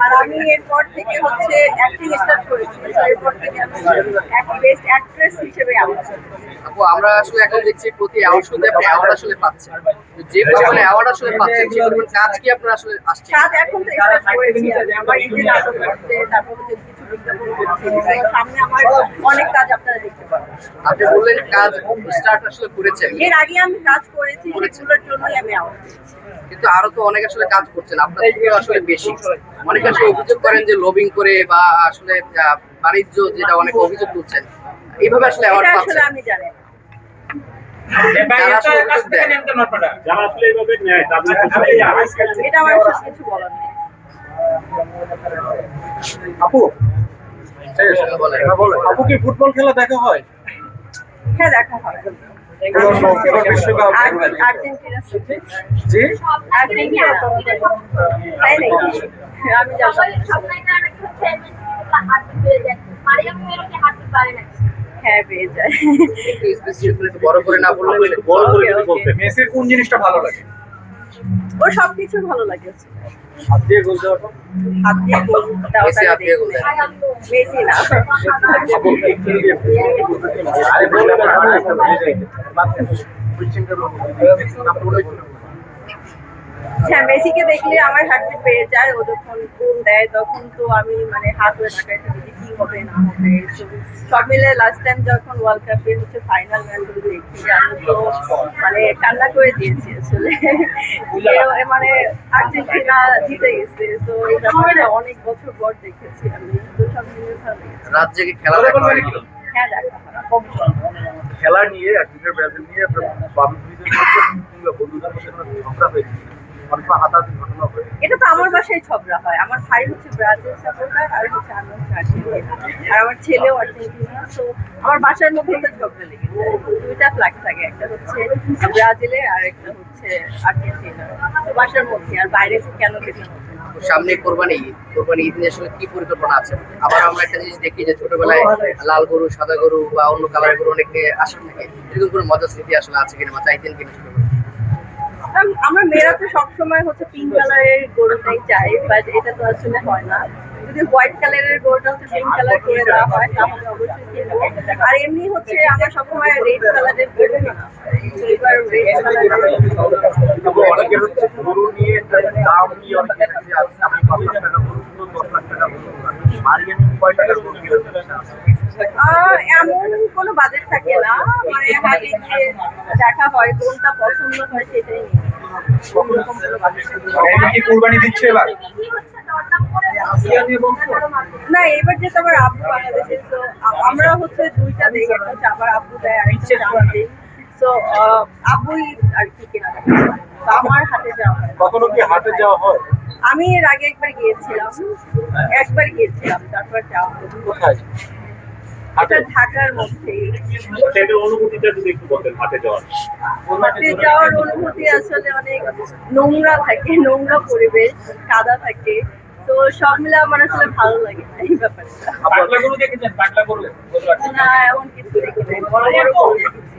আর আমি এরপর থেকে হচ্ছে অ্যাক্টিং স্টার্ট করেছি, তো এরপর থেকে আমি বেস্ট অ্যাক্ট্রেস হিসেবে অ্যাওয়ার্ড। আপু আমরা আসলে এখন দেখছি প্রতি অ্যাওয়ার্ড শুনতে আপনি অ্যাওয়ার্ড আসলে পাচ্ছেন, তো যে পরিমাণে অ্যাওয়ার্ড আসলে পাচ্ছেন সেই পরিমাণ কাজ কি আপনার আসলে আসছে? কাজ এখন তো স্টার্ট করেছি, আমার এই যে নাটক করতে, তারপর হচ্ছে কিছু বিজ্ঞাপন করছি, তো সামনে আমার অনেক কাজ আপনারা দেখতে পাবেন। আপনি বললেন কাজ স্টার্ট আসলে করেছেন, এর আগে আমি কাজ করেছি, সেগুলোর জন্যই আমি অ্যাওয়ার্ড পেয়েছি। কিন্তু আরো তো অনেক আসলে কাজ করছেন, আপনার থেকে আসলে বেশি। অনেকে আসলে অভিযোগ করেন যে লবিং করে বা আসলে বাণিজ্য, যেটা অনেক অভিযোগ তুলছেন, এইভাবে আসলে অ্যাওয়ার্ড এটা আসলে পাচ্ছেন। আমি জানি না। যারা আসলে অভিযোগ দেয়, যারা আসলে এইভাবে নেয় তাদের এটা আমার বিশেষ কিছু বলার নেই। আপু বলেন। আপু কি ফুটবল খেলা দেখা হয়? হ্যাঁ, দেখা হয়। বিশ্বকাপ আর্জেন্টিনা জি আর্জেন্টিনা তাই নাকি? আমি জানতাম না। হ্যাঁ, পেয়ে যায়। একটু স্পেসিফিক করে একটু বড় করে না বললে বড় করে Okay, যদি বলতে okay. মেসির কোন জিনিসটা ভালো লাগে? ওর সবকিছু ভালো লাগে। হাত দিয়ে গোল দেওয়াটা? হাত দিয়ে গোল দেওয়াটা মেসি হাত দিয়ে গোল দেয়। মেসি না। আরে বললে হ্যাঁ, মেসিকে দেখলে আমার হার্টবিট বেড়ে যায়। ও যখন গোল দেয় তখন তো আমি মানে হাত হয়ে থাকায় থাকি কি হবে না হবে। তো সব মিলে লাস্ট টাইম যখন ওয়ার্ল্ড কাপের হচ্ছে ফাইনাল ম্যাচগুলো দেখি, আমি তো মানে কান্না করে দিয়েছি আসলে। মানে আর্জেন্টিনা জিতে গেছে, তো এই ব্যাপারটা অনেক বছর পর দেখেছি আমি, তো সব মিলে ভালো লেগেছে। রাত জেগে খেলা দেখা হয় নাকি? হ্যাঁ, দেখা হয়। খেলা নিয়ে আর্জেন্টিনা ব্রাজিল নিয়ে বান্ধবীদের মধ্যে কিংবা বন্ধুদের মধ্যে কোনো ঝগড়া হয়েছে? অনেক হাতাহাতি ঘটনা হয়েছে? এটা তো আমার বাসায় ঝগড়া হয়। আমার ভাই হচ্ছে ব্রাজিল সাপোর্টার, আর হচ্ছে আমি হচ্ছে আর্জেন্টিনা, আর আমার ছেলেও আর্জেন্টিনা। তো আমার বাসার মধ্যে তো ঝগড়া লেগে যায়। দুইটা ফ্ল্যাগ থাকে, একটা হচ্ছে ব্রাজিলের আর একটা হচ্ছে আর্জেন্টিনা। তো বাসার মধ্যে, আর বাইরে কেন যেতে হবে না। তো সামনে কোরবানি ঈদ, কোরবানি ঈদ নিয়ে আসলে কি পরিকল্পনা আছে? আবার আমরা একটা জিনিস দেখি যে ছোটবেলায় লাল গরু, সাদা গরু বা অন্য কালারের গরু অনেকে আসে থাকে, এরকম কোনো মজার স্মৃতি আসলে আছে কিনা বা চাইতেন কিনা ছোটবেলায়? আমরা মেয়েরা তো সবসময় হচ্ছে পিঙ্ক কালারের গরুটাই চাই, বাট এটা তো আসলে হয় না। যদি হোয়াইট কালারের গরুটা হচ্ছে পিঙ্ক কালার করে দেওয়া হয় তাহলে অবশ্যই কিনবো। আর এমনি হচ্ছে আমার সবসময় রেড কালারের গরু কেনা হয়। তো এবার রেড কালারের তবে অনেকের হচ্ছে গরু নিয়ে একটা দাম নিয়ে অনেকের কাছে আছে। আমি ৫ লাখ টাকা গরু কিনবো, ১০ লাখ টাকা গরু কিনবো। মারিয়াম কয় টাকার গরু কিনতে চাচ্ছে? এমন কোনো বাজেট থাকে না, মানে হাতে গিয়ে দেখা হয় কোনটা পছন্দ হয় সেটাই নিই। এটা কি কুরবানি দিচ্ছে এবার? না, এবার যেহেতু আমার আব্বু বাংলাদেশে, তো আমরা হচ্ছে দুইটা দেই, একটা হচ্ছে আমার আব্বু দেয় আর একটা হচ্ছে আমি দিই। তো আব্বুই আর কি কেনাকাটা করে। তো আমার হাতে যাওয়া হয় না। কখনো কি হাটে যাওয়া হয়? আমি এর আগে একবার গিয়েছিলাম, তারপর যাওয়া হয়নি। কোথায়? এটা ঢাকার মধ্যেই। সেটার অনুভূতিটা যদি একটু বলতেন হাটে যাওয়ার। হাটে যাওয়ার অনুভূতি আসলে অনেক নোংরা থাকে, নোংরা পরিবেশ, কাদা থাকে। তো সব মিলে আমার আসলে ভালো লাগে না এই ব্যাপারটা। পাগলা গরু দেখেছেন? পাগলা গরু না, এমন কিছু দেখি নাই। বড় বড় গরু দেখেছি।